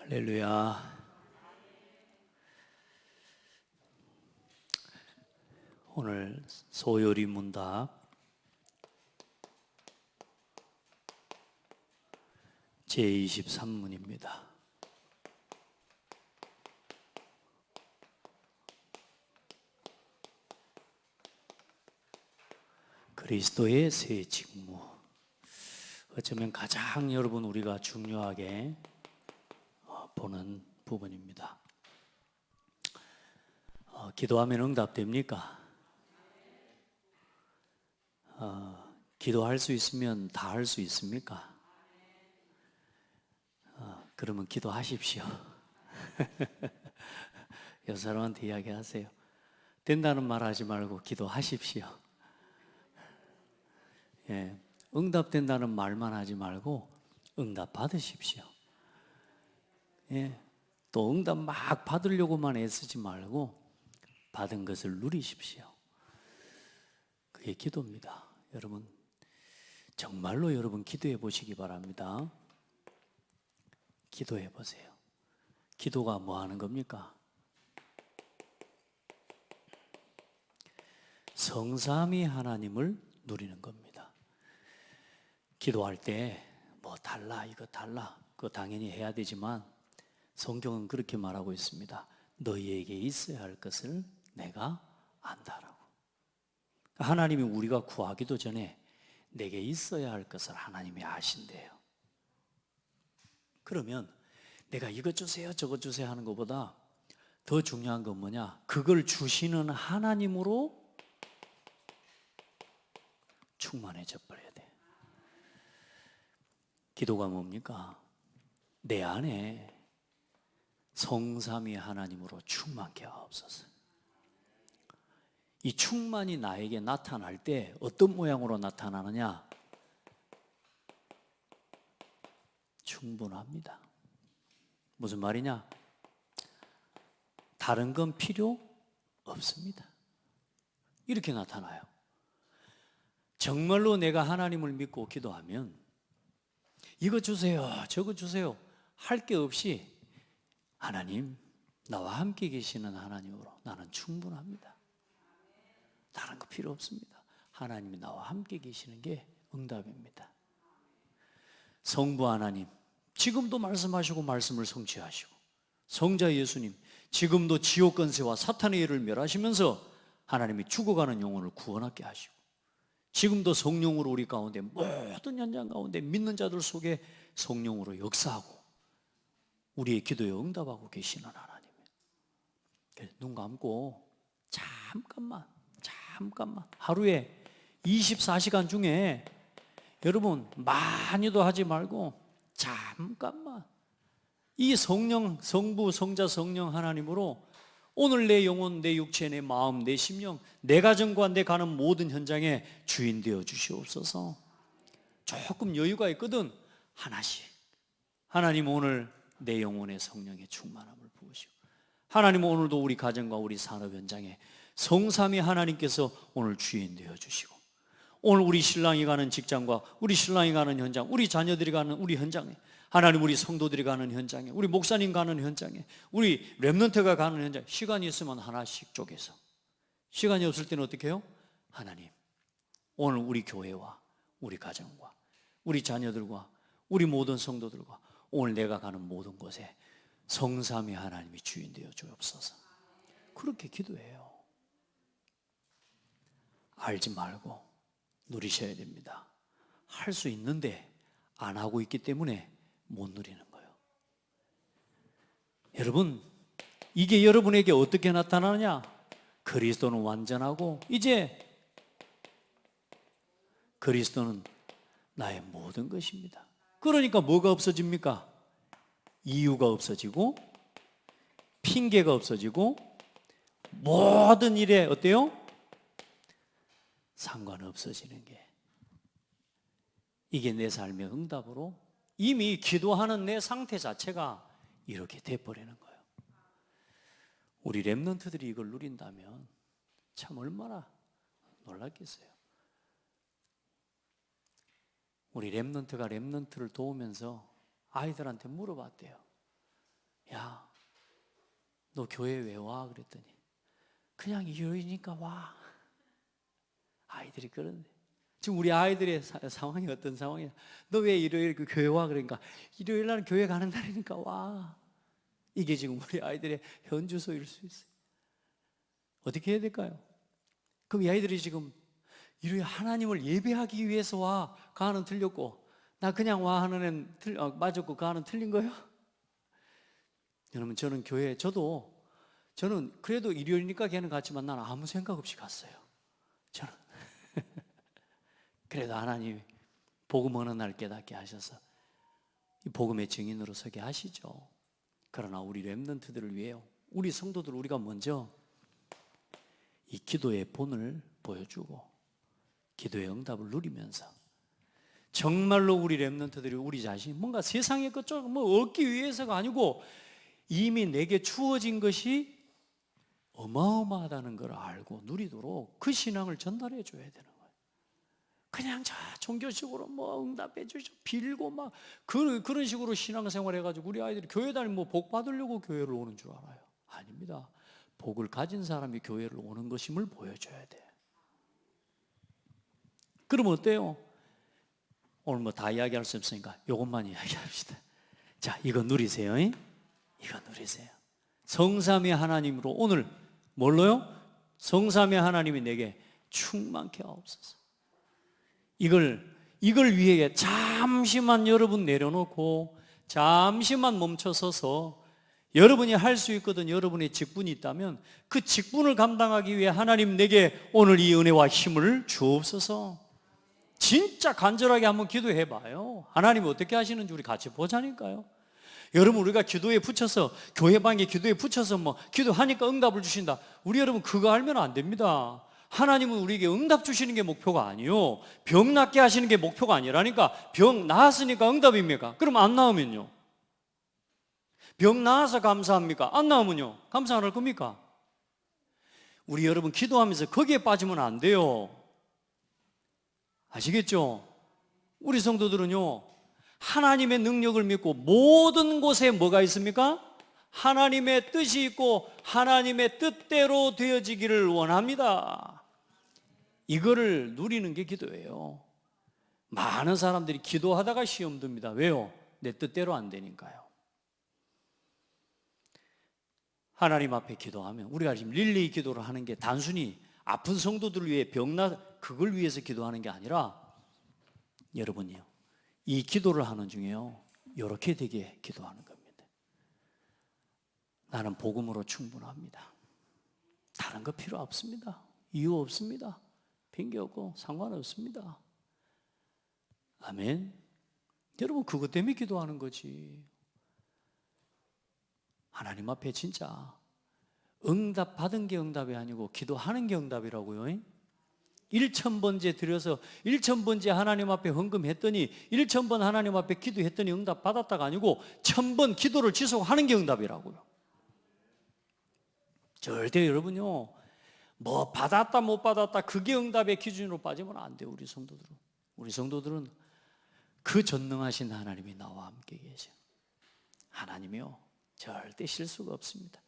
할렐루야. 오늘 소요리 문답 제23문입니다. 그리스도의 새 직무. 어쩌면 가장 여러분 우리가 중요하게 보는 부분입니다. 기도하면 응답됩니까? 기도할 수 있으면 다 할 수 있습니까? 그러면 기도하십시오. 여러 사람한테 이야기하세요. 된다는 말 하지 말고 기도하십시오. 예, 응답된다는 말만 하지 말고 응답 받으십시오. 예, 또 응답 막 받으려고만 애쓰지 말고 받은 것을 누리십시오. 그게 기도입니다. 여러분, 정말로 여러분 기도해 보시기 바랍니다. 기도해 보세요. 기도가 뭐 하는 겁니까? 성삼위 하나님을 누리는 겁니다. 기도할 때 뭐 달라 이거 달라 그거 당연히 해야 되지만 성경은 그렇게 말하고 있습니다. 너희에게 있어야 할 것을 내가 안다라고. 하나님이 우리가 구하기도 전에 내게 있어야 할 것을 하나님이 아신대요. 그러면 내가 이것 주세요 저것 주세요 하는 것보다 더 중요한 건 뭐냐? 그걸 주시는 하나님으로 충만해져 버려야 돼. 기도가 뭡니까? 내 안에 성삼위 하나님으로 충만케 하옵소서. 이 충만이 나에게 나타날 때 어떤 모양으로 나타나느냐? 충분합니다. 무슨 말이냐? 다른 건 필요 없습니다. 이렇게 나타나요. 정말로 내가 하나님을 믿고 기도하면 이거 주세요 저거 주세요 할 게 없이 하나님, 나와 함께 계시는 하나님으로 나는 충분합니다. 다른 거 필요 없습니다. 하나님이 나와 함께 계시는 게 응답입니다. 성부 하나님, 지금도 말씀하시고 말씀을 성취하시고, 성자 예수님, 지금도 지옥 권세와 사탄의 일을 멸하시면서 하나님이 죽어가는 영혼을 구원하게 하시고, 지금도 성령으로 우리 가운데 모든 현장 가운데 믿는 자들 속에 성령으로 역사하고 우리의 기도에 응답하고 계시는 하나님. 눈 감고 잠깐만 하루에 24시간 중에 여러분 많이도 하지 말고 잠깐만 이 성령, 성부, 성자, 성령 하나님으로 오늘 내 영혼, 내 육체, 내 마음, 내 심령, 내 가정과 내 가는 모든 현장에 주인 되어 주시옵소서. 조금 여유가 있거든 하나씩 하나님 오늘 내 영혼의 성령의 충만함을 부으시고 하나님 오늘도 우리 가정과 우리 산업 현장에 성삼위 하나님께서 오늘 주인 되어 주시고 오늘 우리 신랑이 가는 직장과 우리 신랑이 가는 현장, 우리 자녀들이 가는 우리 현장에 하나님 우리 성도들이 가는 현장에 우리 목사님 가는 현장에 우리 렘넌트가 가는 현장 시간이 있으면 하나씩 쪼개서 시간이 없을 때는 어떻게 해요? 하나님 오늘 우리 교회와 우리 가정과 우리 자녀들과 우리 모든 성도들과 오늘 내가 가는 모든 곳에 성삼위 하나님이 주인 되어 주옵소서. 그렇게 기도해요. 알지 말고 누리셔야 됩니다. 할 수 있는데 안 하고 있기 때문에 못 누리는 거예요. 여러분, 이게 여러분에게 어떻게 나타나느냐? 그리스도는 완전하고 이제 그리스도는 나의 모든 것입니다. 그러니까 뭐가 없어집니까? 이유가 없어지고 핑계가 없어지고 모든 일에 어때요? 상관없어지는 게 이게 내 삶의 응답으로 이미 기도하는 내 상태 자체가 이렇게 돼버리는 거예요. 우리 렘넌트들이 이걸 누린다면 참 얼마나 놀랐겠어요. 우리 렘넌트가 렘넌트를 도우면서 아이들한테 물어봤대요. 야, 너 교회 왜 와? 그랬더니 그냥 일요일이니까 와. 아이들이 그러는데 지금 우리 아이들의 상황이 어떤 상황이야? 너 왜 일요일 그 교회 와? 그러니까 일요일 날 교회 가는 날이니까 와. 이게 지금 우리 아이들의 현주소일 수 있어요. 어떻게 해야 될까요? 그럼 이 아이들이 지금 일요일 하나님을 예배하기 위해서 와. 가는 틀렸고 나 그냥 와 하는 애는 맞았고 가는 틀린 거예요? 여러분 저는 교회 저는 그래도 일요일이니까 걔는 갔지만 나는 아무 생각 없이 갔어요. 저는 그래도 하나님 복음 어느 날 깨닫게 하셔서 이 복음의 증인으로 서게 하시죠. 그러나 우리 렘넌트들을 위해요. 우리 성도들 우리가 먼저 이 기도의 본을 보여주고 기도의 응답을 누리면서 정말로 우리 렘넌트들이 우리 자신 뭔가 세상의 것좀 얻기 위해서가 아니고 이미 내게 주어진 것이 어마어마하다는 걸 알고 누리도록 그 신앙을 전달해 줘야 되는 거예요. 그냥 종교식으로 응답해 주죠 빌고 그런 식으로 신앙생활 해가지고 우리 아이들이 교회 다니면 복 받으려고 교회를 오는 줄 알아요. 아닙니다. 복을 가진 사람이 교회를 오는 것임을 보여줘야 돼. 그럼 어때요? 오늘 다 이야기할 수 없으니까 이것만 이야기합시다. 자, 이거 누리세요. 이거 누리세요. 성삼위 하나님으로 오늘 뭘로요? 성삼위 하나님이 내게 충만케 하옵소서. 이걸 위해 잠시만 여러분 내려놓고 잠시만 멈춰서서 여러분이 할 수 있거든. 여러분의 직분이 있다면 그 직분을 감당하기 위해 하나님 내게 오늘 이 은혜와 힘을 주옵소서. 진짜 간절하게 한번 기도해 봐요. 하나님이 어떻게 하시는지 우리 같이 보자니까요. 여러분 우리가 기도에 붙여서 교회 방에 기도에 붙여서 기도하니까 응답을 주신다. 우리 여러분 그거 알면 안 됩니다. 하나님은 우리에게 응답 주시는 게 목표가 아니요 병 낫게 하시는 게 목표가 아니라니까. 병 나았으니까 응답입니까? 그럼 안 나으면요? 병 나아서 감사합니까? 안 나으면요? 감사 안 할 겁니까? 우리 여러분 기도하면서 거기에 빠지면 안 돼요. 아시겠죠? 우리 성도들은요 하나님의 능력을 믿고 모든 곳에 뭐가 있습니까? 하나님의 뜻이 있고 하나님의 뜻대로 되어지기를 원합니다. 이거를 누리는 게 기도예요. 많은 사람들이 기도하다가 시험 듭니다. 왜요? 내 뜻대로 안 되니까요. 하나님 앞에 기도하면 우리가 지금 릴레이 기도를 하는 게 단순히 아픈 성도들을 위해 그걸 위해서 기도하는 게 아니라 여러분이요 이 기도를 하는 중에요 이렇게 되게 기도하는 겁니다. 나는 복음으로 충분합니다. 다른 거 필요 없습니다. 이유 없습니다. 핑계 없고 상관없습니다. 아멘. 여러분 그것 때문에 기도하는 거지. 하나님 앞에 진짜 응답 받은 게 응답이 아니고 기도하는 게 응답이라고요. 1000번째 드려서 1000번째 하나님 앞에 헌금했더니 1000번 하나님 앞에 기도했더니 응답 받았다가 아니고 1000번 기도를 지속하는 게 응답이라고요. 절대 여러분요 받았다 못 받았다 그게 응답의 기준으로 빠지면 안 돼요. 우리 성도들은 그 전능하신 하나님이 나와 함께 계셔. 하나님이요 절대 실수가 없습니다.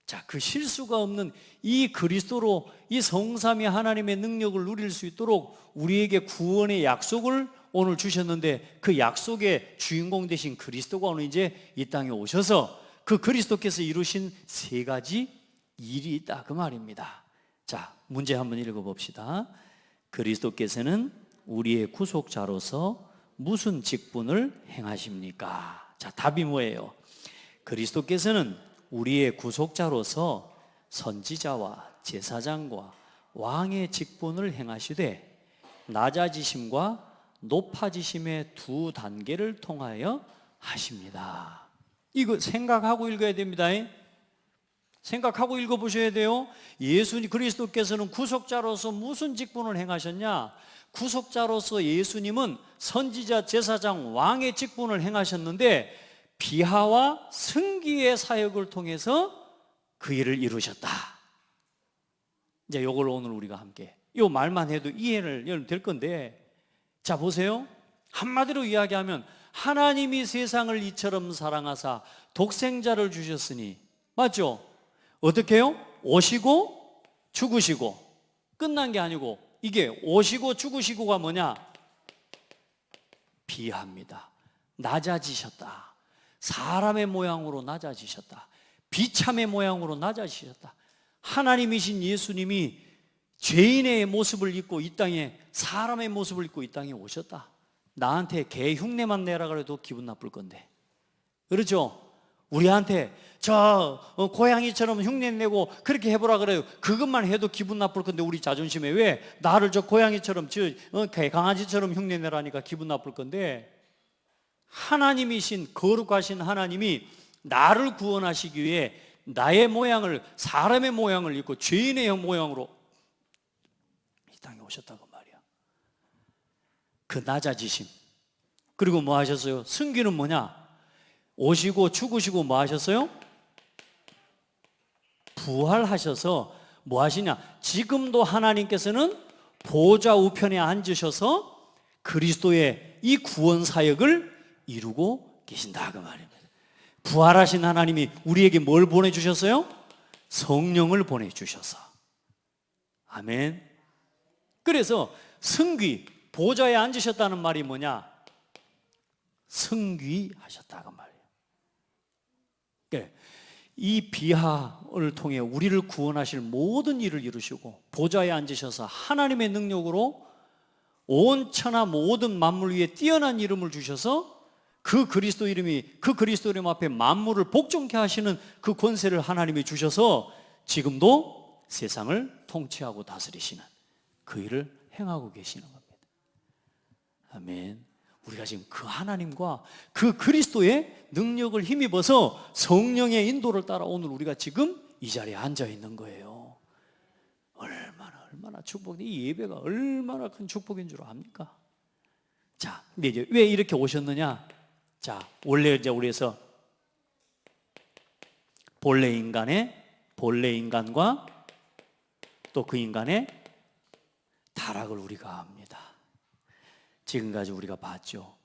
자, 그 실수가 없는 이 그리스도로 이 성삼위 하나님의 능력을 누릴 수 있도록 우리에게 구원의 약속을 오늘 주셨는데 그 약속의 주인공 되신 그리스도가 오늘 이제 이 땅에 오셔서 그 그리스도께서 이루신 3가지 일이 있다 그 말입니다. 자, 문제 한번 읽어봅시다. 그리스도께서는 우리의 구속자로서 무슨 직분을 행하십니까? 자, 답이 뭐예요? 그리스도께서는 우리의 구속자로서 선지자와 제사장과 왕의 직분을 행하시되 낮아지심과 높아지심의 2단계를 통하여 하십니다. 이거 생각하고 읽어야 됩니다. 생각하고 읽어보셔야 돼요. 예수님 그리스도께서는 구속자로서 무슨 직분을 행하셨냐? 구속자로서 예수님은 선지자, 제사장, 왕의 직분을 행하셨는데 비하와 승기의 사역을 통해서 그 일을 이루셨다. 이제 이걸 오늘 우리가 함께 이 말만 해도 이해를 될 건데 자 보세요. 한마디로 이야기하면 하나님이 세상을 이처럼 사랑하사 독생자를 주셨으니, 맞죠? 어떻게 해요? 오시고 죽으시고 끝난 게 아니고, 이게 오시고 죽으시고가 뭐냐? 비하입니다. 낮아지셨다. 사람의 모양으로 낮아지셨다. 비참의 모양으로 낮아지셨다. 하나님이신 예수님이 죄인의 모습을 입고 이 땅에, 사람의 모습을 입고 이 땅에 오셨다. 나한테 개 흉내만 내라 그래도 기분 나쁠 건데, 그렇죠? 우리한테 고양이처럼 흉내 내고 그렇게 해보라 그래요. 그것만 해도 기분 나쁠 건데, 우리 자존심에 왜 나를 고양이처럼 강아지처럼 흉내 내라니까 기분 나쁠 건데, 하나님이신 거룩하신 하나님이 나를 구원하시기 위해 나의 모양을, 사람의 모양을 입고 죄인의 모양으로 이 땅에 오셨다고 말이야. 그 낮아지심, 그리고 뭐 하셨어요? 승기는 뭐냐? 오시고 죽으시고 뭐 하셨어요? 부활하셔서 뭐 하시냐? 지금도 하나님께서는 보좌 우편에 앉으셔서 그리스도의 이 구원 사역을 이루고 계신다, 그 말입니다. 부활하신 하나님이 우리에게 뭘 보내주셨어요? 성령을 보내주셔서. 아멘. 그래서 승귀, 보좌에 앉으셨다는 말이 뭐냐? 승귀하셨다고 말이에요. 이 비하를 통해 우리를 구원하실 모든 일을 이루시고 보좌에 앉으셔서 하나님의 능력으로 온 천하 모든 만물 위에 뛰어난 이름을 주셔서 그 그리스도 이름 앞에 만물을 복종케 하시는 그 권세를 하나님이 주셔서 지금도 세상을 통치하고 다스리시는 그 일을 행하고 계시는 겁니다. 아멘. 우리가 지금 그 하나님과 그 그리스도의 능력을 힘입어서 성령의 인도를 따라 오늘 우리가 지금 이 자리에 앉아 있는 거예요. 얼마나 축복이, 이 예배가 얼마나 큰 축복인 줄 압니까? 자, 근데 이제 왜 이렇게 오셨느냐? 자, 원래 이제 우리에서 본래 인간과 또 그 인간의 타락을 우리가 압니다. 지금까지 우리가 봤죠.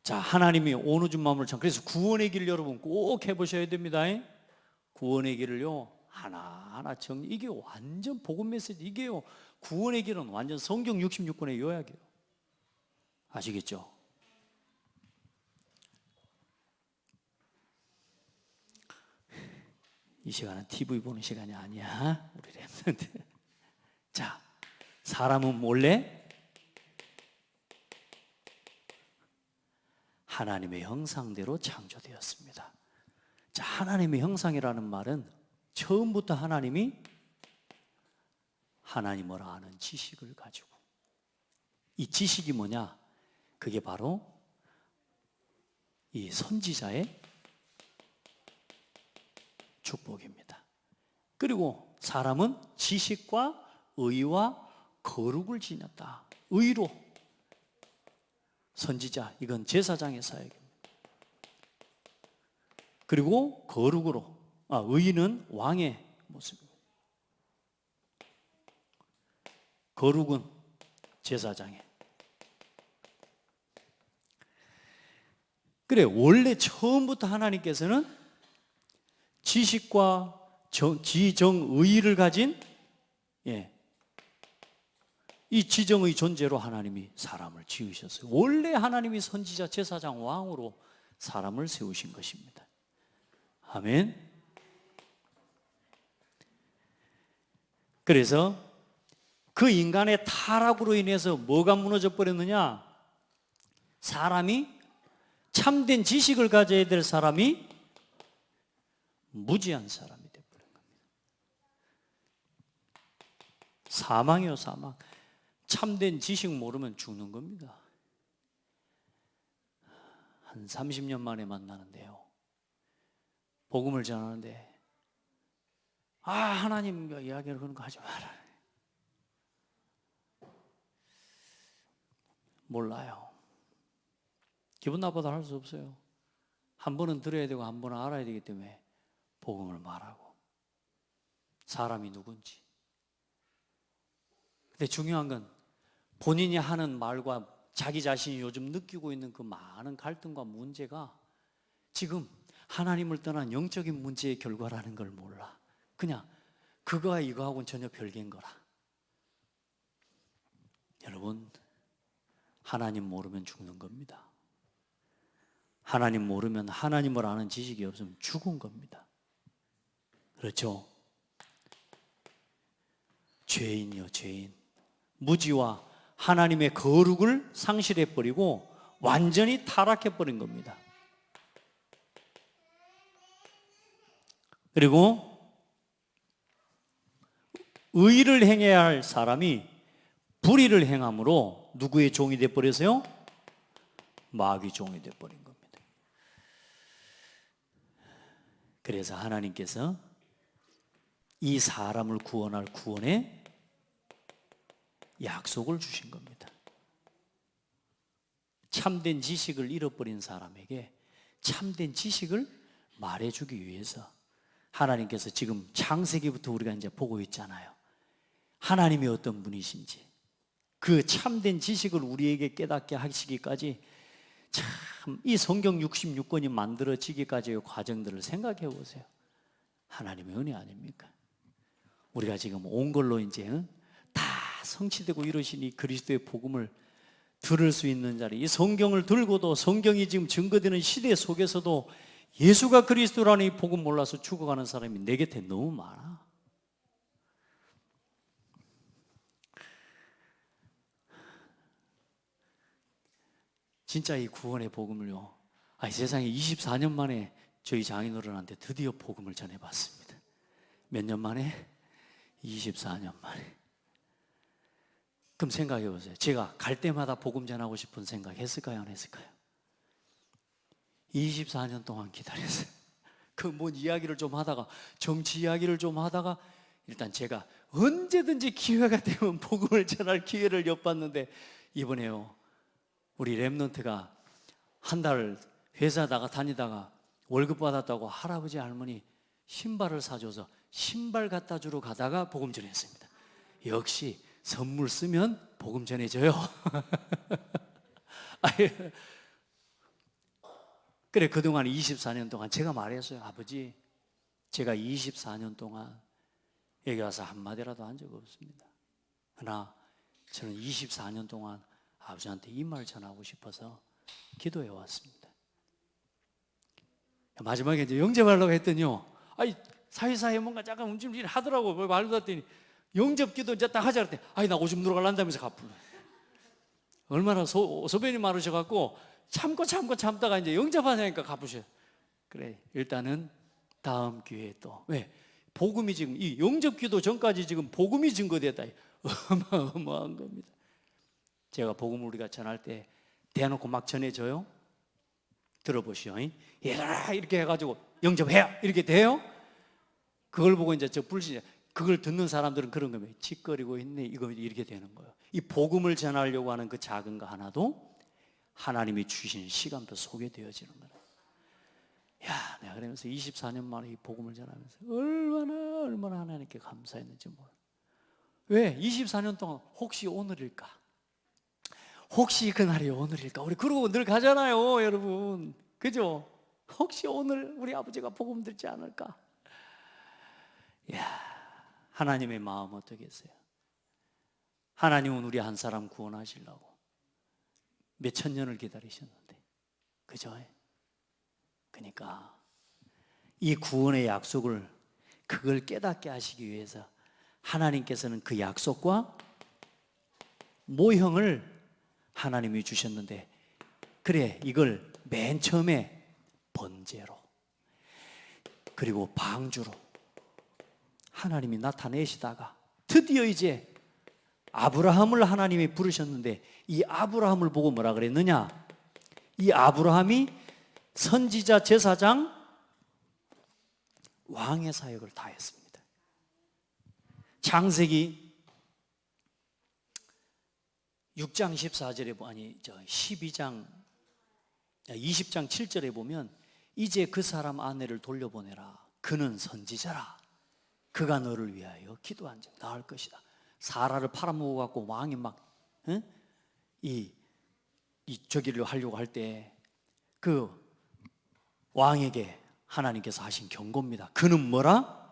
자, 하나님이 온 우주 만물을 그래서 구원의 길 여러분 꼭 해보셔야 됩니다. 구원의 길을요 하나하나 이게 완전 복음 메시지. 이게요, 구원의 길은 완전 성경 66권의 요약이에요. 아시겠죠? 이 시간은 TV 보는 시간이 아니야, 우리 랩런들. 자, 사람은 몰래 하나님의 형상대로 창조되었습니다. 자, 하나님의 형상이라는 말은 처음부터 하나님이 하나님을 아는 지식을 가지고, 이 지식이 뭐냐? 그게 바로 이 선지자의 축복입니다. 그리고 사람은 지식과 의와 거룩을 지녔다. 의로, 선지자, 이건 제사장의 사역입니다. 그리고 거룩으로, 의는 왕의 모습입니다. 거룩은 제사장의. 그래, 원래 처음부터 하나님께서는 지식과 지정의를 가진 이 지정의 존재로 하나님이 사람을 지으셨어요. 원래 하나님이 선지자, 제사장, 왕으로 사람을 세우신 것입니다. 아멘. 그래서 그 인간의 타락으로 인해서 뭐가 무너져 버렸느냐? 사람이, 참된 지식을 가져야 될 사람이 무지한 사람이 되어버린 겁니다. 사망이요, 사망. 참된 지식 모르면 죽는 겁니다. 한 30년 만에 만나는데요, 복음을 전하는데 하나님과 이야기를 그런 거 하지 마라. 몰라요. 기분 나빠도 할 수 없어요. 한 번은 들어야 되고 한 번은 알아야 되기 때문에 복음을 말하고, 사람이 누군지. 근데 중요한 건 본인이 하는 말과 자기 자신이 요즘 느끼고 있는 그 많은 갈등과 문제가 지금 하나님을 떠난 영적인 문제의 결과라는 걸 몰라. 그냥 그거와 이거하고는 전혀 별개인 거라. 여러분, 하나님 모르면 죽는 겁니다. 하나님 모르면, 하나님을 아는 지식이 없으면 죽은 겁니다. 그렇죠? 죄인이요, 죄인. 무지와 하나님의 거룩을 상실해버리고 완전히 타락해버린 겁니다. 그리고 의를 행해야 할 사람이 불의를 행함으로 누구의 종이 되어버렸어요? 마귀 종이 되어버린 겁니다. 그래서 하나님께서 이 사람을 구원할 구원의 약속을 주신 겁니다. 참된 지식을 잃어버린 사람에게 참된 지식을 말해주기 위해서 하나님께서 지금 창세기부터 우리가 이제 보고 있잖아요. 하나님이 어떤 분이신지 그 참된 지식을 우리에게 깨닫게 하시기까지 참 이 성경 66권이 만들어지기까지의 과정들을 생각해 보세요. 하나님의 은혜 아닙니까? 우리가 지금 온 걸로 이제 다 성취되고 이루신 이 그리스도의 복음을 들을 수 있는 자리, 이 성경을 들고도 성경이 지금 증거되는 시대 속에서도 예수가 그리스도라는 이 복음 몰라서 죽어가는 사람이 내 곁에 너무 많아. 진짜 이 구원의 복음을요, 이 세상에 24년 만에 저희 장인어른한테 드디어 복음을 전해봤습니다. 몇 년 만에? 24년 만에. 그럼 생각해 보세요. 제가 갈 때마다 복음 전하고 싶은 생각 했을까요? 안 했을까요? 24년 동안 기다렸어요. 그 뭔 이야기를 좀 하다가, 정치 이야기를 좀 하다가, 일단 제가 언제든지 기회가 되면 복음을 전할 기회를 엿봤는데, 이번에요, 우리 랩런트가 한 달 회사 다니다가 월급 받았다고 할아버지 할머니 신발을 사줘서 신발 갖다 주러 가다가 복음 전했습니다. 역시 선물 쓰면 복음 전해줘요. 그래, 그동안 24년 동안 제가 말했어요. 아버지, 제가 24년 동안 여기 와서 한마디라도 한 적 없습니다. 그러나 저는 24년 동안 아버지한테 이 말 전하고 싶어서 기도해 왔습니다. 마지막에 이제 영접하려고 했더니요, 사이사이에 뭔가 약간 움찔움찔 하더라고. 말도 했더니 영접 기도 이제 딱 하자 그랬더니 나 오줌 누러 갈란다면서 갚으려. 얼마나 소변이 마르셔갖고 참다가 이제 영접하냐니까 갚으셔. 그래, 일단은 다음 기회에 또. 왜? 복음이 지금 이 영접 기도 전까지 지금 복음이 증거됐다. 어마어마한 겁니다. 제가 복음을 우리가 전할 때 대놓고 막 전해줘요. 들어보시오. 얘들아 이렇게 해가지고 영접해요 이렇게 돼요? 그걸 보고 이제 저 불신, 그걸 듣는 사람들은 그런 거예요. 짓거리고 있네, 이거 이렇게 되는 거예요. 이 복음을 전하려고 하는 그 작은 거 하나도 하나님이 주신 시간도 소개되어지는 거예요. 야, 내가 그러면서 24년 만에 이 복음을 전하면서 얼마나 하나님께 감사했는지 몰라. 왜? 24년 동안 혹시 오늘일까? 혹시 그날이 오늘일까? 우리 그러고 늘 가잖아요, 여러분. 그죠? 혹시 오늘 우리 아버지가 복음 듣지 않을까? 야, 하나님의 마음 어떻겠어요? 하나님은 우리 한 사람 구원하시려고 몇천 년을 기다리셨는데, 그죠? 그러니까 이 구원의 약속을, 그걸 깨닫게 하시기 위해서 하나님께서는 그 약속과 모형을 하나님이 주셨는데, 그래, 이걸 맨 처음에 번제로 그리고 방주로 하나님이 나타내시다가 드디어 이제 아브라함을 하나님이 부르셨는데, 이 아브라함을 보고 뭐라 그랬느냐? 이 아브라함이 선지자, 제사장, 왕의 사역을 다 했습니다. 창세기 6장 14절에 12장 20장 7절에 보면 이제 그 사람 아내를 돌려보내라. 그는 선지자라. 그가 너를 위하여 기도한 적 나을 것이다. 사라를 팔아먹어갖고 왕이 막 이 저기를 하려고 할 때 그 왕에게 하나님께서 하신 경고입니다. 그는 뭐라?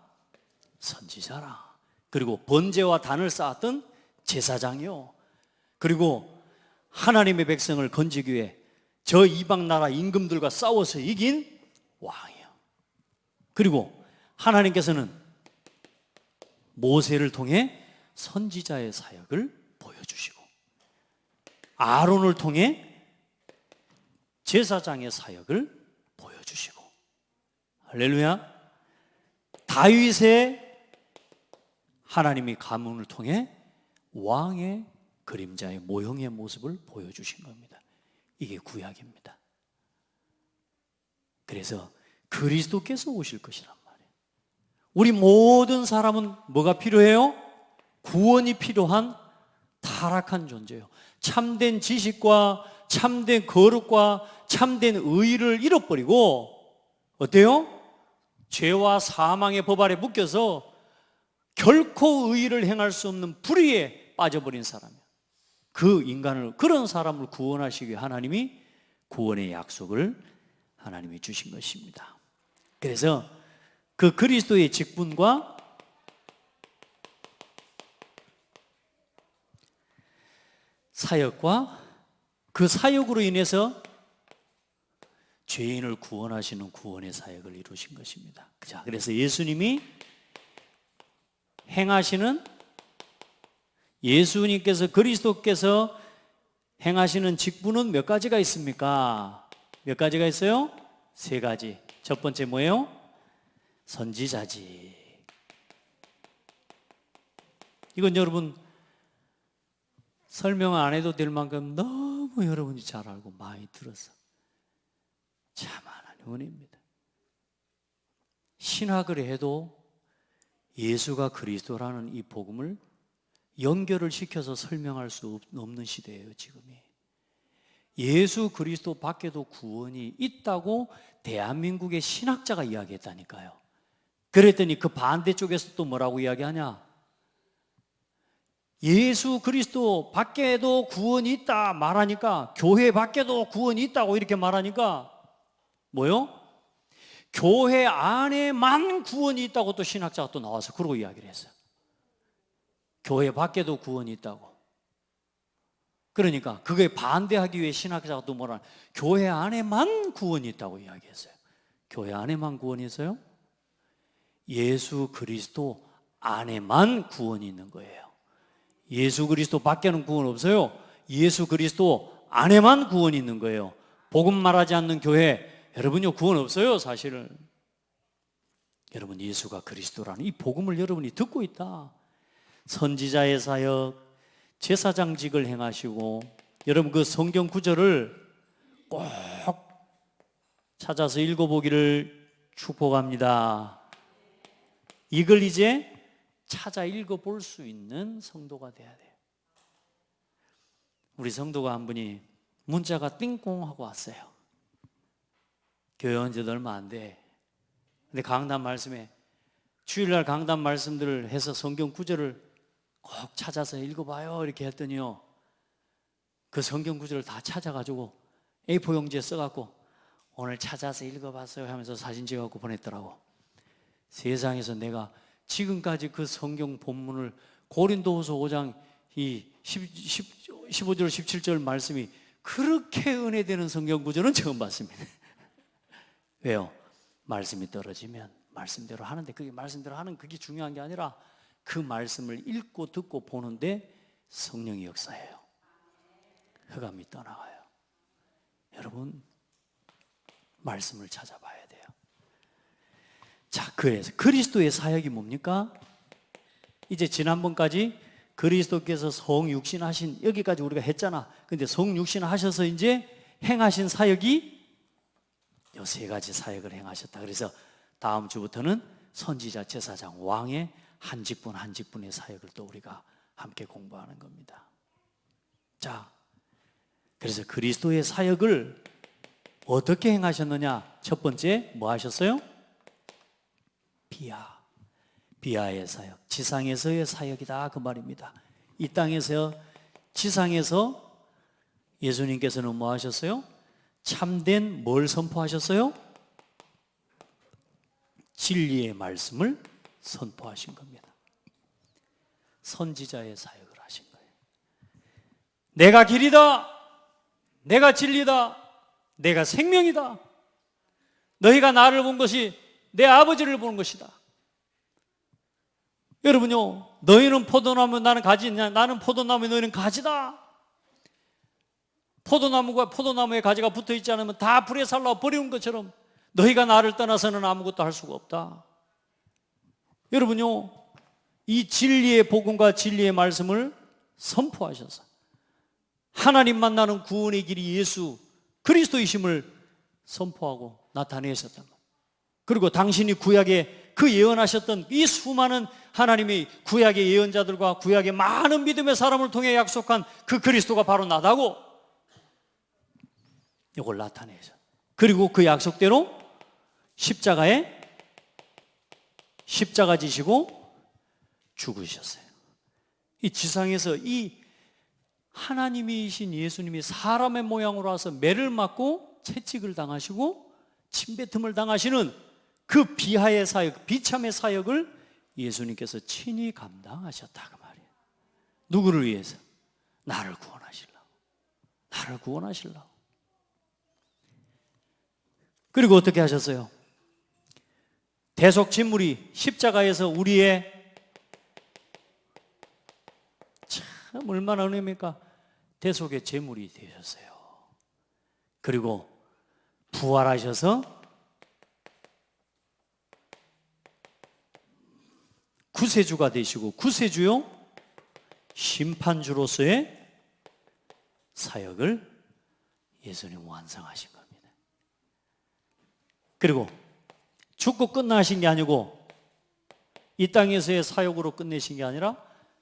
선지자라. 그리고 번제와 단을 쌓았던 제사장이요. 그리고 하나님의 백성을 건지기 위해 저 이방 나라 임금들과 싸워서 이긴 왕이요. 그리고 하나님께서는 모세를 통해 선지자의 사역을 보여주시고 아론을 통해 제사장의 사역을 보여주시고 할렐루야. 다윗의 하나님이 가문을 통해 왕의 그림자의 모형의 모습을 보여주신 겁니다. 이게 구약입니다. 그래서 그리스도께서 오실 것이란 말이에요. 우리 모든 사람은 뭐가 필요해요? 구원이 필요한 타락한 존재예요. 참된 지식과 참된 거룩과 참된 의를 잃어버리고 어때요? 죄와 사망의 법 아래 묶여서 결코 의를 행할 수 없는 불의에 빠져버린 사람이에요. 그 인간을, 그런 사람을 구원하시기 위해 하나님이 구원의 약속을 하나님이 주신 것입니다. 그래서 그 그리스도의 직분과 사역과 그 사역으로 인해서 죄인을 구원하시는 구원의 사역을 이루신 것입니다. 자, 그래서 예수님이 행하시는, 예수님께서, 그리스도께서 행하시는 직분은 몇 가지가 있습니까? 몇 가지가 있어요? 세 가지. 첫 번째 뭐예요? 선지자지. 이건 여러분 설명 안 해도 될 만큼 너무 여러분이 잘 알고 많이 들어서 참 하나님 은혜입니다. 신학을 해도 예수가 그리스도라는 이 복음을 연결을 시켜서 설명할 수 없는 시대예요, 지금이. 예수 그리스도 밖에도 구원이 있다고 대한민국의 신학자가 이야기했다니까요. 그랬더니 그 반대쪽에서 또 뭐라고 이야기하냐? 예수 그리스도 밖에도 구원이 있다 말하니까, 교회 밖에도 구원이 있다고 이렇게 말하니까 뭐요? 교회 안에만 구원이 있다고 또 신학자가 또 나와서 그러고 이야기를 했어요. 교회 밖에도 구원이 있다고. 그러니까 그게 반대하기 위해 신학자가 또 뭐라, 교회 안에만 구원이 있다고 이야기했어요. 교회 안에만 구원이 있어요? 예수 그리스도 안에만 구원이 있는 거예요. 예수 그리스도 밖에는 구원 없어요. 예수 그리스도 안에만 구원이 있는 거예요. 복음 말하지 않는 교회, 여러분요 구원 없어요, 사실은. 여러분 예수가 그리스도라는 이 복음을 여러분이 듣고 있다. 선지자의 사역, 제사장직을 행하시고, 여러분 그 성경 구절을 꼭 찾아서 읽어보기를 축복합니다. 이걸 이제 찾아 읽어볼 수 있는 성도가 돼야 돼요. 우리 성도가 한 분이 문자가 띵꽁 하고 왔어요. 교회 온 지도 얼마 안 돼. 근데 강단 말씀에, 주일날 강단 말씀들을 해서 성경 구절을 꼭 찾아서 읽어봐요 이렇게 했더니요, 그 성경 구절을 다 찾아가지고 A4 용지에 써갖고 오늘 찾아서 읽어봤어요 하면서 사진 찍어갖고 보냈더라고. 세상에서 내가 지금까지 그 성경 본문을, 고린도후서 5장 이 15절 17절 말씀이 그렇게 은혜되는 성경 구절은 처음 봤습니다. 왜요? 말씀이 떨어지면 말씀대로 하는데, 그게 말씀대로 하는 그게 중요한 게 아니라 그 말씀을 읽고 듣고 보는데 성령의 역사예요. 흑암이 떠나가요. 여러분 말씀을 찾아봐야 돼요. 자, 그래서 그리스도의 사역이 뭡니까? 이제 지난번까지 그리스도께서 성육신 하신, 여기까지 우리가 했잖아. 근데 성육신 하셔서 이제 행하신 사역이 요 세 가지 사역을 행하셨다. 그래서 다음 주부터는 선지자, 제사장, 왕의 한 직분 한 직분의 사역을 또 우리가 함께 공부하는 겁니다. 자, 그래서 그리스도의 사역을 어떻게 행하셨느냐? 첫 번째 뭐 하셨어요? 비아의 사역, 지상에서의 사역이다 그 말입니다. 이 땅에서, 지상에서 예수님께서는 뭐 하셨어요? 참된 뭘 선포하셨어요? 진리의 말씀을 선포하신 겁니다. 선지자의 사역을 하신 거예요. 내가 길이다, 내가 진리다, 내가 생명이다. 너희가 나를 본 것이 내 아버지를 보는 것이다. 여러분요, 너희는 포도나무, 나는 가지냐? 나는 포도나무, 너희는 가지다. 포도나무가 포도나무에 가지가 붙어 있지 않으면 다 불에 살라 버리는 것처럼 너희가 나를 떠나서는 아무것도 할 수가 없다. 여러분요, 이 진리의 복음과 진리의 말씀을 선포하셔서 하나님 만나는 구원의 길이 예수 그리스도이심을 선포하고 나타내셨단 말이에요. 그리고 당신이 구약에 그 예언하셨던 이 수많은 하나님의 구약의 예언자들과 구약의 많은 믿음의 사람을 통해 약속한 그 그리스도가 바로 나다고 이걸 나타내죠. 그리고 그 약속대로 십자가에 십자가 지시고 죽으셨어요. 이 지상에서 이 하나님이신 예수님이 사람의 모양으로 와서 매를 맞고 채찍을 당하시고 침뱉음을 당하시는 그 비하의 사역, 비참의 사역을 예수님께서 친히 감당하셨다 그 말이에요. 누구를 위해서? 나를 구원하시려고. 나를 구원하시려고. 그리고 어떻게 하셨어요? 대속 진물이 십자가에서 우리의 참 얼마나 은혜입니까? 대속의 제물이 되셨어요. 그리고 부활하셔서 구세주가 되시고 구세주요 심판주로서의 사역을 예수님 완성하신 겁니다. 그리고 죽고 끝나신 게 아니고 이 땅에서의 사역으로 끝내신 게 아니라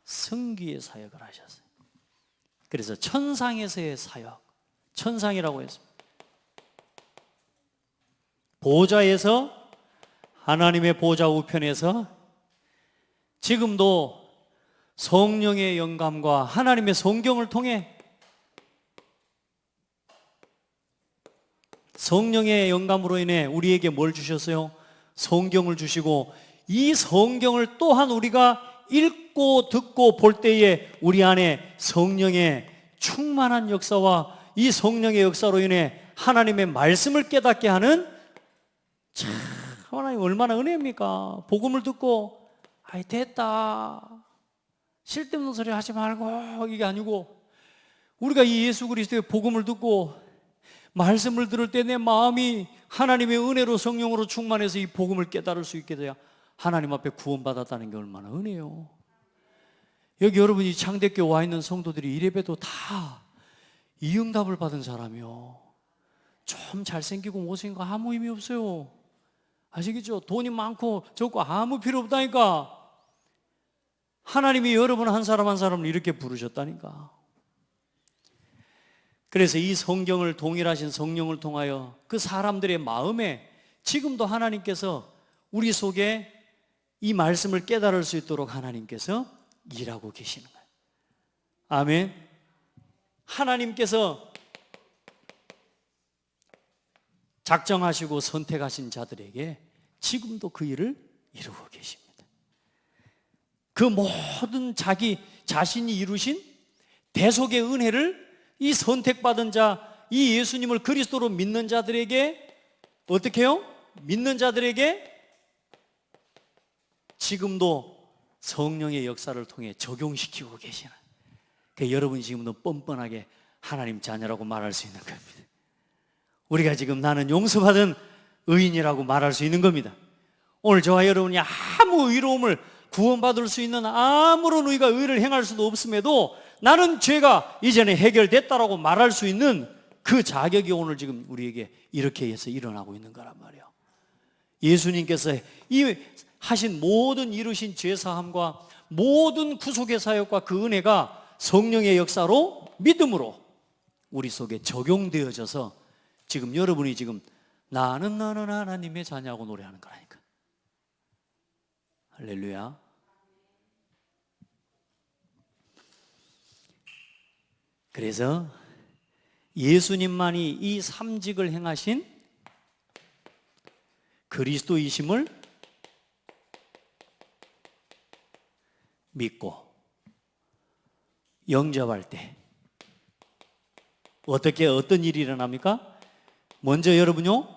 승기의 사역을 하셨어요. 그래서 천상에서의 사역, 천상이라고 했습니다. 보좌에서, 하나님의 보좌 우편에서 지금도 성령의 영감과 하나님의 성경을 통해 성령의 영감으로 인해 우리에게 뭘 주셨어요? 성경을 주시고 이 성경을 또한 우리가 읽고 듣고 볼 때에 우리 안에 성령의 충만한 역사와 이 성령의 역사로 인해 하나님의 말씀을 깨닫게 하는 참 하나님 얼마나 은혜입니까? 복음을 듣고 아이 됐다 쓸데없는 소리 하지 말고 이게 아니고 우리가 이 예수 그리스도의 복음을 듣고 말씀을 들을 때 내 마음이 하나님의 은혜로 성령으로 충만해서 이 복음을 깨달을 수 있게 돼야 하나님 앞에 구원받았다는 게 얼마나 은혜요. 여기 여러분이 창대교회 와 있는 성도들이 이래봬도 다 이 응답을 받은 사람이요. 좀 잘생기고 못생긴 거 아무 의미 없어요. 아시겠죠? 돈이 많고 적고 아무 필요 없다니까. 하나님이 여러분 한 사람 한 사람을 이렇게 부르셨다니까. 그래서 이 성경을 동일하신 성령을 통하여 그 사람들의 마음에 지금도 하나님께서 우리 속에 이 말씀을 깨달을 수 있도록 하나님께서 일하고 계시는 거예요. 아멘. 하나님께서 작정하시고 선택하신 자들에게 지금도 그 일을 이루고 계십니다. 그 모든 자기 자신이 이루신 대속의 은혜를 이 선택받은 자, 이 예수님을 그리스도로 믿는 자들에게 어떻게 해요? 믿는 자들에게 지금도 성령의 역사를 통해 적용시키고 계시는, 그러니까 여러분이 지금도 뻔뻔하게 하나님 자녀라고 말할 수 있는 겁니다. 우리가 지금 나는 용서받은 의인이라고 말할 수 있는 겁니다. 오늘 저와 여러분이 아무 의로움을 구원받을 수 있는 아무런 의가 의를 행할 수도 없음에도 나는 죄가 이전에 해결됐다라고 말할 수 있는 그 자격이 오늘 지금 우리에게 이렇게 해서 일어나고 있는 거란 말이에요. 예수님께서 이 하신 모든 이루신 죄사함과 모든 구속의 사역과 그 은혜가 성령의 역사로 믿음으로 우리 속에 적용되어져서 지금 여러분이 지금 나는 너는 하나님의 자녀하고 노래하는 거라니까. 할렐루야. 그래서 예수님만이 이 삼직을 행하신 그리스도이심을 믿고 영접할 때 어떤 일이 일어납니까? 먼저 여러분요,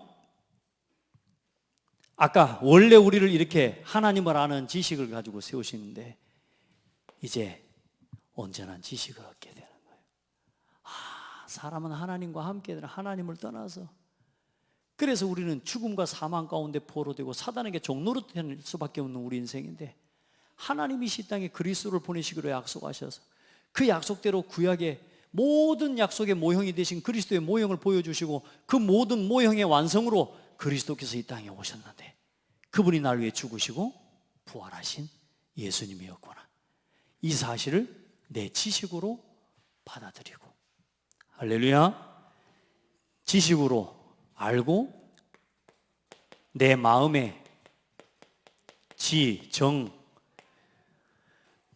아까 원래 우리를 이렇게 하나님을 아는 지식을 가지고 세우시는데 이제 온전한 지식을 얻게 되는 거예요. 사람은 하나님과 함께 하나님을 떠나서, 그래서 우리는 죽음과 사망 가운데 포로되고 사단에게 종노릇될 수밖에 없는 우리 인생인데, 하나님이 이 땅에 그리스도를 보내시기로 약속하셔서 그 약속대로 구약의 모든 약속의 모형이 되신 그리스도의 모형을 보여주시고 그 모든 모형의 완성으로 그리스도께서 이 땅에 오셨는데, 그분이 날 위해 죽으시고 부활하신 예수님이었구나, 이 사실을 내 지식으로 받아들이고, 할렐루야, 지식으로 알고 내 마음에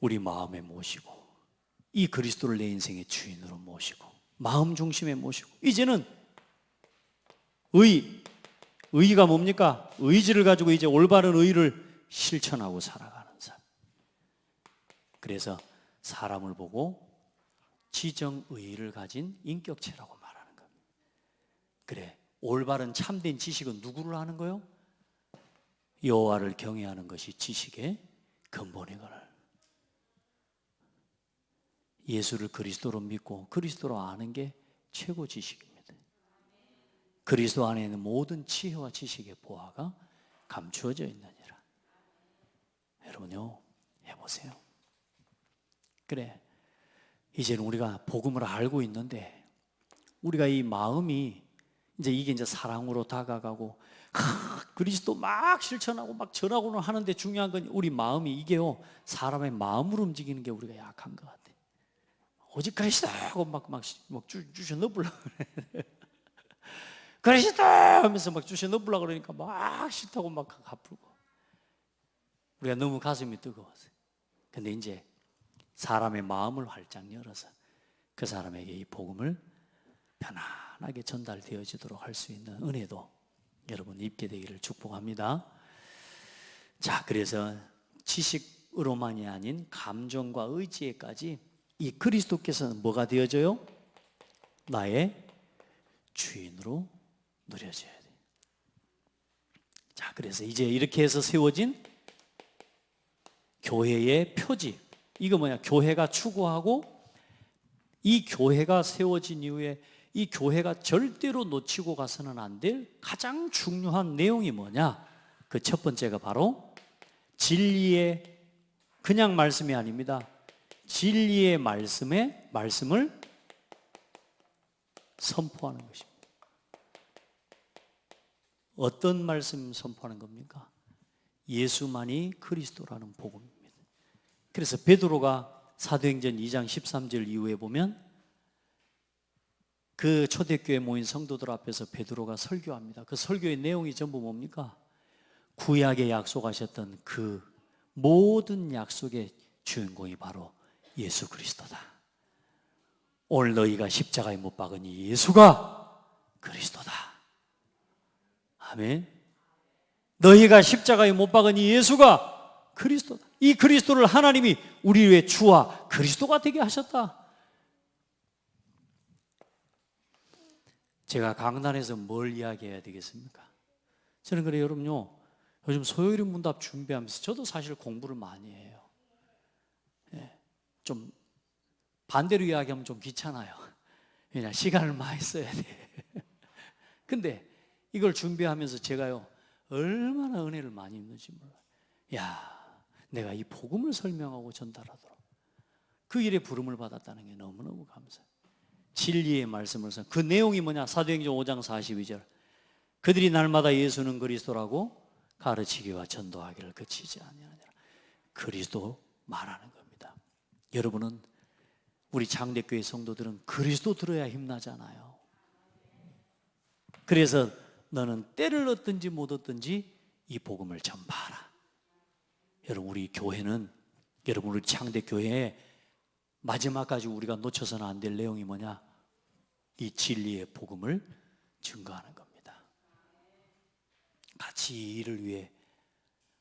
우리 마음에 모시고 이 그리스도를 내 인생의 주인으로 모시고 마음 중심에 모시고, 이제는 의의가 뭡니까? 의지를 가지고 이제 올바른 의를 실천하고 살아가는 삶. 그래서 사람을 보고 지정의의를 가진 인격체라고 말하는 겁니다. 그래, 올바른 참된 지식은 누구를 아는 거요? 여호와를 경외하는 것이 지식의 근본이거늘. 예수를 그리스도로 믿고 그리스도로 아는 게 최고 지식입니다. 그리스도 안에 있는 모든 지혜와 지식의 보화가 감추어져 있느니라. 여러분요, 해보세요. 그래, 이제는 우리가 복음을 알고 있는데, 우리가 이 마음이 이제 사랑으로 다가가고 그리스도 막 실천하고 막 전하고는 하는데, 중요한 건 우리 마음이, 이게요, 사람의 마음으로 움직이는 게 우리가 약한 것 같아. 오직 그리스도 하고 막 주셔 넣으려고 그래. 그리스도 하면서 막 주셔 넣으려고 그러니까 막 싫다고 막 가풀고, 우리가 너무 가슴이 뜨거웠어요. 근데 이제 사람의 마음을 활짝 열어서 그 사람에게 이 복음을 편안하게 전달되어지도록 할 수 있는 은혜도 여러분 입게 되기를 축복합니다. 자, 그래서 지식으로만이 아닌 감정과 의지에까지 이 그리스도께서는 뭐가 되어져요? 나의 주인으로 누려져야 돼. 자, 그래서 이제 이렇게 해서 세워진 교회의 표지, 이거 뭐냐? 교회가 추구하고, 이 교회가 세워진 이후에 이 교회가 절대로 놓치고 가서는 안 될 가장 중요한 내용이 뭐냐? 그 첫 번째가 바로 진리의, 그냥 말씀이 아닙니다. 진리의 말씀을 선포하는 것입니다. 어떤 말씀 선포하는 겁니까? 예수만이 그리스도라는 복음입니다. 그래서 베드로가 사도행전 2장 13절 이후에 보면 그 초대교회 모인 성도들 앞에서 베드로가 설교합니다. 그 설교의 내용이 전부 뭡니까? 구약에 약속하셨던 그 모든 약속의 주인공이 바로 예수 그리스도다. 오늘 너희가 십자가에 못 박은 이 예수가 그리스도다. 아멘. 너희가 십자가에 못 박은 이 예수가 그리스도다. 이 그리스도를 하나님이 우리 위해 주와 그리스도가 되게 하셨다. 제가 강단에서 뭘 이야기해야 되겠습니까? 저는 그래요, 여러분요, 요즘 소요일 문답 준비하면서 저도 사실 공부를 많이 해요. 좀 반대로 이야기하면 좀 귀찮아요. 왜냐, 시간을 많이 써야 돼. 근데 이걸 준비하면서 제가요, 얼마나 은혜를 많이 입는지 몰라요. 야, 내가 이 복음을 설명하고 전달하도록 그 일에 부름을 받았다는 게 너무너무 감사해요. 진리의 말씀을 써. 그 내용이 뭐냐? 사도행전 5장 42절. 그들이 날마다 예수는 그리스도라고 가르치기와 전도하기를 그치지 아니하니라. 그리스도 말하는 겁니다. 여러분은, 우리 장대교회 성도들은 그리스도 들어야 힘나잖아요. 그래서 너는 때를 얻든지 못 얻든지 이 복음을 전파하라. 여러분, 우리 교회는, 여러분 우리 장대교회에 마지막까지 우리가 놓쳐서는 안 될 내용이 뭐냐? 이 진리의 복음을 증거하는 겁니다. 같이 이 일을 위해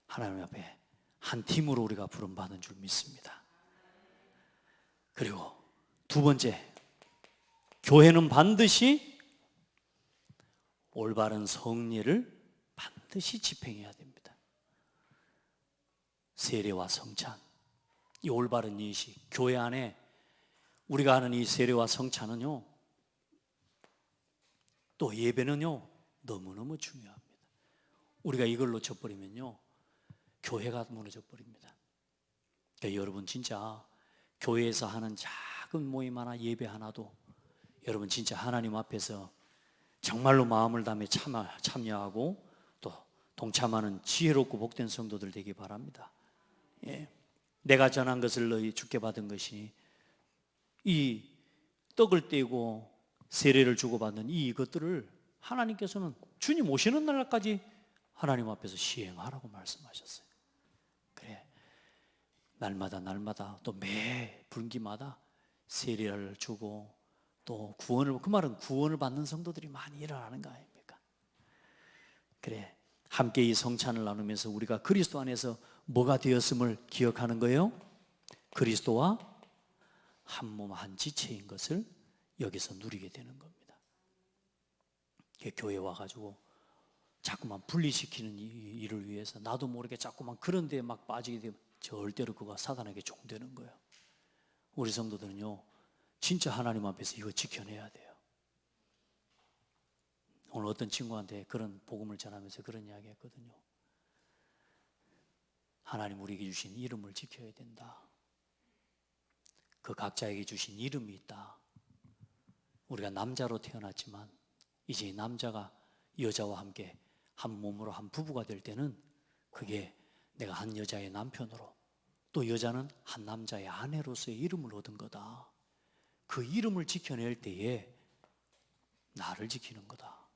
하나님 앞에 한 팀으로 우리가 부름받은 줄 믿습니다. 그리고 두 번째, 교회는 반드시 올바른 성례를 반드시 집행해야 됩니다. 세례와 성찬, 이 올바른 인식, 교회 안에 우리가 하는 이 세례와 성찬은요, 또 예배는요, 너무너무 중요합니다. 우리가 이걸 놓쳐버리면요, 교회가 무너져 버립니다. 그러니까 여러분 진짜 교회에서 하는 작은 모임 하나, 예배 하나도 여러분 진짜 하나님 앞에서 정말로 마음을 다해 참여하고 또 동참하는 지혜롭고 복된 성도들 되기 바랍니다. 예. 내가 전한 것을 너희 주께 받은 것이, 이 떡을 떼고 세례를 주고받는 이것들을 하나님께서는 주님 오시는 날까지 하나님 앞에서 시행하라고 말씀하셨어요. 그래, 날마다 또 매 분기마다 세례를 주고 또 구원을, 그 말은 구원을 받는 성도들이 많이 일어나는 거 아닙니까? 그래, 함께 이 성찬을 나누면서 우리가 그리스도 안에서 뭐가 되었음을 기억하는 거예요? 그리스도와 한 몸 한 지체인 것을 여기서 누리게 되는 겁니다. 교회 와가지고 자꾸만 분리시키는 일을 위해서 나도 모르게 자꾸만 그런 데에 막 빠지게 되면 절대로 그거 사단에게 종되는 거예요. 우리 성도들은요, 진짜 하나님 앞에서 이거 지켜내야 돼요. 오늘 어떤 친구한테 그런 복음을 전하면서 그런 이야기 했거든요. 하나님 우리에게 주신 이름을 지켜야 된다. 그 각자에게 주신 이름이 있다. 우리가 남자로 태어났지만 이제 남자가 여자와 함께 한 몸으로 한 부부가 될 때는 그게 내가 한 여자의 남편으로, 또 여자는 한 남자의 아내로서의 이름을 얻은 거다. 그 이름을 지켜낼 때에 나를 지키는 거다.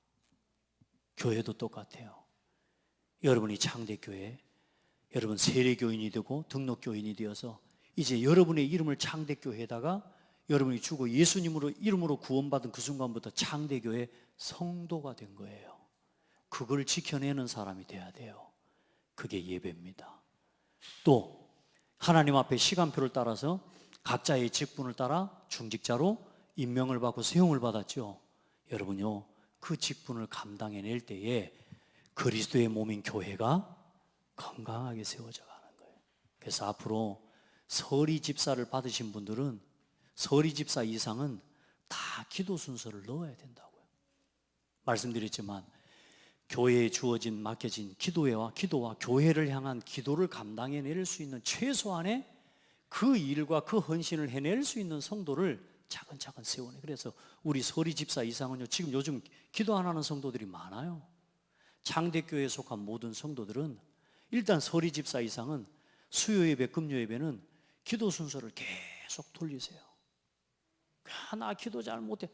교회도 똑같아요. 여러분이 창대교회, 여러분 세례교인이 되고 등록교인이 되어서 이제 여러분의 이름을 창대교회에다가 여러분이 주고 예수님으로 이름으로 구원받은 그 순간부터 창대교회 성도가 된 거예요. 그걸 지켜내는 사람이 돼야 돼요. 그게 예배입니다. 또 하나님 앞에 시간표를 따라서 각자의 직분을 따라 중직자로 임명을 받고 세움을 받았죠. 여러분요, 그 직분을 감당해낼 때에 그리스도의 몸인 교회가 건강하게 세워져 가는 거예요. 그래서 앞으로 서리 집사를 받으신 분들은 서리 집사 이상은 다 기도 순서를 넣어야 된다고요. 말씀드렸지만 교회에 주어진 맡겨진 기도와 교회를 향한 기도를 감당해낼 수 있는 최소한의 그 일과 그 헌신을 해낼 수 있는 성도를 차근차근 세우네. 그래서 우리 서리 집사 이상은요, 지금 요즘 기도 안 하는 성도들이 많아요. 창대교회에 속한 모든 성도들은 일단 서리 집사 이상은 수요예배, 금요예배는 기도 순서를 계속 돌리세요. 나 기도 잘 못해.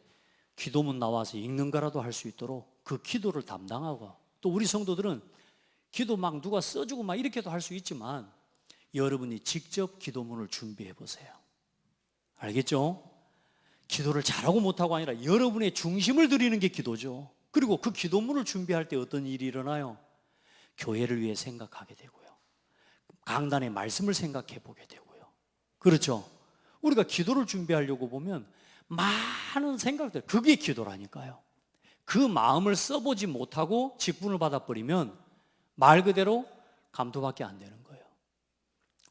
기도문 나와서 읽는 거라도 할 수 있도록 그 기도를 담당하고, 또 우리 성도들은 기도 막 누가 써주고 막 이렇게도 할 수 있지만 여러분이 직접 기도문을 준비해 보세요. 알겠죠? 기도를 잘하고 못하고 아니라 여러분의 중심을 드리는 게 기도죠. 그리고 그 기도문을 준비할 때 어떤 일이 일어나요? 교회를 위해 생각하게 되고요, 강단의 말씀을 생각해 보게 되고요. 그렇죠? 우리가 기도를 준비하려고 보면 많은 생각들, 그게 기도라니까요. 그 마음을 써보지 못하고 직분을 받아버리면 말 그대로 감도밖에 안 되는 거예요.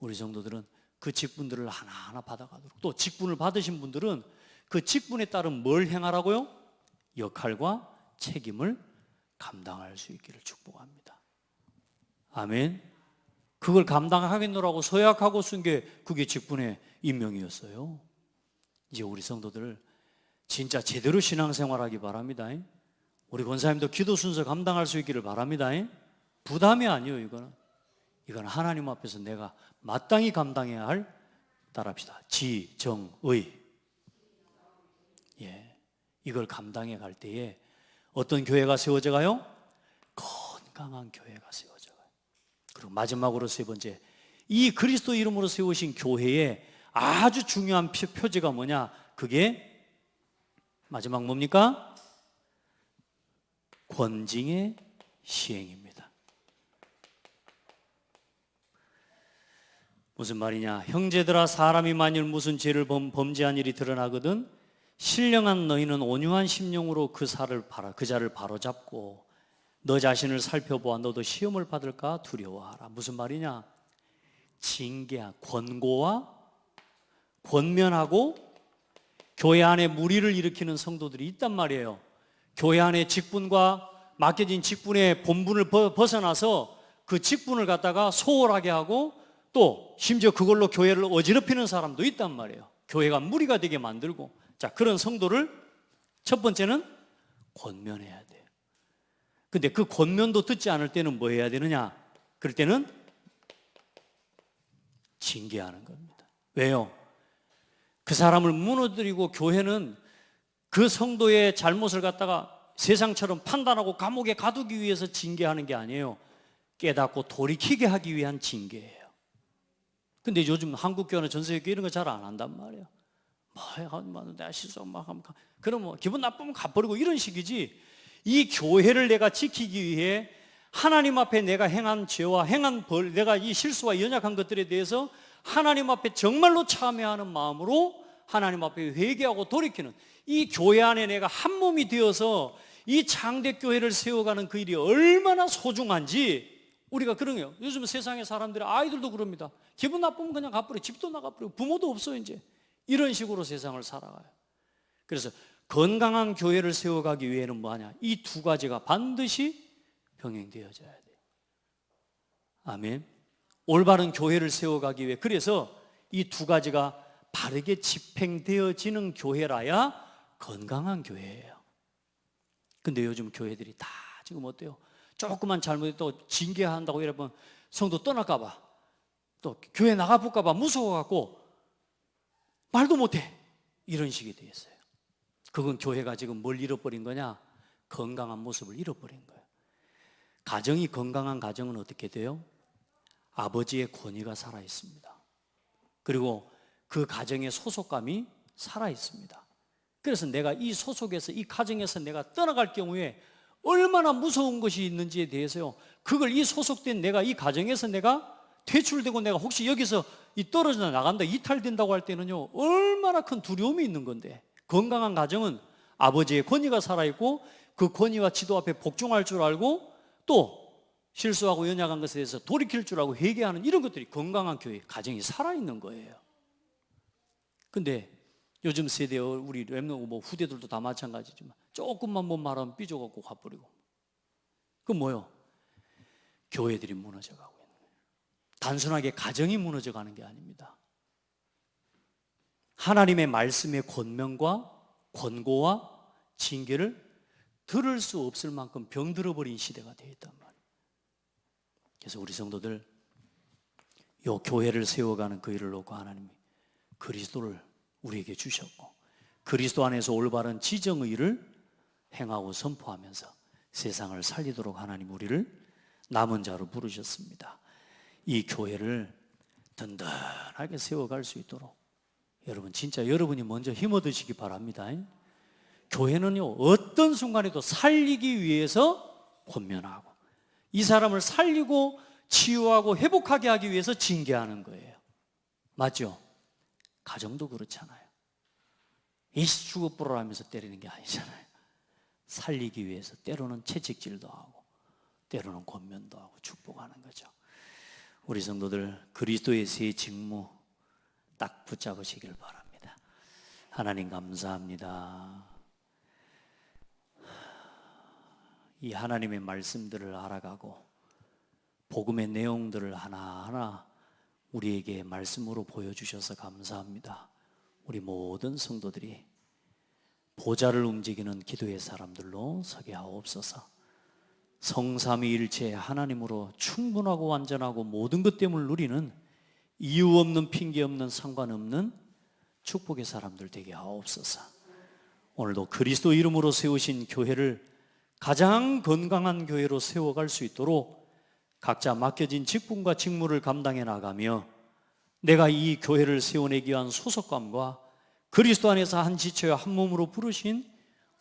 우리 성도들은 그 직분들을 하나하나 받아가도록, 또 직분을 받으신 분들은 그 직분에 따른 뭘 행하라고요? 역할과 책임을 감당할 수 있기를 축복합니다. 아멘. 그걸 감당하겠노라고 서약하고 쓴 게 그게 직분의 임명이었어요. 이제 우리 성도들 진짜 제대로 신앙생활하기 바랍니다. 우리 권사님도 기도 순서 감당할 수 있기를 바랍니다. 부담이 아니에요. 이거는 하나님 앞에서 내가 마땅히 감당해야 할, 따라합시다, 지정의. 예, 이걸 감당해 갈 때에 어떤 교회가 세워져 가요? 건강한 교회가 세워져 가요. 그리고 마지막으로 세 번째, 이 그리스도 이름으로 세우신 교회의 아주 중요한 표제가 뭐냐? 그게 마지막 뭡니까? 권징의 시행입니다. 무슨 말이냐? 형제들아, 사람이 만일 무슨 죄를 범죄한 일이 드러나거든 신령한 너희는 온유한 심령으로 그 자를 바로잡고 너 자신을 살펴보아 너도 시험을 받을까 두려워하라. 무슨 말이냐? 권고와 권면하고 교회 안에 무리를 일으키는 성도들이 있단 말이에요. 교회 안에 직분과 맡겨진 직분의 본분을 벗어나서 그 직분을 갖다가 소홀하게 하고 또 심지어 그걸로 교회를 어지럽히는 사람도 있단 말이에요. 교회가 무리가 되게 만들고. 자, 그런 성도를 첫 번째는 권면해야 돼요. 근데 그 권면도 듣지 않을 때는 뭐 해야 되느냐? 그럴 때는 징계하는 겁니다. 왜요? 그 사람을 무너뜨리고 교회는 그 성도의 잘못을 갖다가 세상처럼 판단하고 감옥에 가두기 위해서 징계하는 게 아니에요. 깨닫고 돌이키게 하기 위한 징계예요. 근데 요즘 한국 교회는 전 세계 교회 이런 거 잘 안 한단 말이에요. 내가 실수 막 하면 그러면 기분 나쁘면 가버리고 이런 식이지. 이 교회를 내가 지키기 위해 하나님 앞에 내가 행한 죄와 행한 벌, 내가 이 실수와 연약한 것들에 대해서 하나님 앞에 정말로 참회하는 마음으로 하나님 앞에 회개하고 돌이키는 이 교회 안에 내가 한 몸이 되어서 이 장대교회를 세워가는 그 일이 얼마나 소중한지 우리가 그런 거예요. 요즘 세상의 사람들이 아이들도 그럽니다. 기분 나쁘면 그냥 가버려. 집도 나가버리고 부모도 없어 이제. 이런 식으로 세상을 살아가요. 그래서 건강한 교회를 세워가기 위해는 뭐하냐? 이 두 가지가 반드시 병행되어져야 돼요. 아멘. 올바른 교회를 세워가기 위해 그래서 이 두 가지가 바르게 집행되어지는 교회라야 건강한 교회예요. 근데 요즘 교회들이 다 지금 어때요? 조금만 잘못해도 징계한다고 이러면 성도 떠날까 봐 또 교회 나가볼까 봐 무서워갖고 말도 못해 이런 식이 돼 있어요. 그건 교회가 지금 뭘 잃어버린 거냐? 건강한 모습을 잃어버린 거예요. 가정이 건강한 가정은 어떻게 돼요? 아버지의 권위가 살아있습니다. 그리고 그 가정의 소속감이 살아있습니다. 그래서 내가 이 소속에서 이 가정에서 내가 떠나갈 경우에 얼마나 무서운 것이 있는지에 대해서요, 그걸 이 소속된 내가 이 가정에서 내가 퇴출되고 내가 혹시 여기서 떨어져 나간다, 이탈된다고 할 때는요 얼마나 큰 두려움이 있는 건데, 건강한 가정은 아버지의 권위가 살아있고 그 권위와 지도 앞에 복종할 줄 알고 또 실수하고 연약한 것에 대해서 돌이킬 줄 알고 회개하는 이런 것들이 건강한 교회, 가정이 살아있는 거예요. 근데 요즘 세대 우리 랩노 뭐 후대들도 다 마찬가지지만 조금만 못 말하면 삐져갖고 가버리고, 그건 뭐요? 교회들이 무너져가고 있는 거예요. 단순하게 가정이 무너져가는 게 아닙니다. 하나님의 말씀의 권면과 권고와 징계를 들을 수 없을 만큼 병들어버린 시대가 되어 있단 말이에요. 그래서 우리 성도들 이 교회를 세워가는 그 일을 놓고 하나님이 그리스도를 우리에게 주셨고 그리스도 안에서 올바른 지정의를 행하고 선포하면서 세상을 살리도록 하나님 우리를 남은 자로 부르셨습니다. 이 교회를 든든하게 세워갈 수 있도록 여러분 진짜 여러분이 먼저 힘 얻으시기 바랍니다. 교회는요 어떤 순간에도 살리기 위해서 권면하고 이 사람을 살리고 치유하고 회복하게 하기 위해서 징계하는 거예요. 맞죠? 가정도 그렇잖아요. 이씨 죽어버려 하면서 때리는 게 아니잖아요. 살리기 위해서 때로는 채찍질도 하고 때로는 권면도 하고 축복하는 거죠. 우리 성도들 그리스도의 새 직무 딱 붙잡으시길 바랍니다. 하나님 감사합니다. 이 하나님의 말씀들을 알아가고 복음의 내용들을 하나하나 우리에게 말씀으로 보여주셔서 감사합니다. 우리 모든 성도들이 보좌를 움직이는 기도의 사람들로 서게 하옵소서. 성삼위일체 하나님으로 충분하고 완전하고 모든 것 때문을 누리는 이유 없는 핑계 없는 상관없는 축복의 사람들 되게 하옵소서. 오늘도 그리스도 이름으로 세우신 교회를 가장 건강한 교회로 세워갈 수 있도록 각자 맡겨진 직분과 직무를 감당해 나가며 내가 이 교회를 세워내기 위한 소속감과 그리스도 안에서 한 지체와 한 몸으로 부르신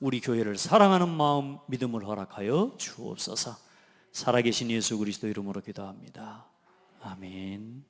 우리 교회를 사랑하는 마음, 믿음을 허락하여 주옵소서. 살아계신 예수 그리스도 이름으로 기도합니다. 아멘.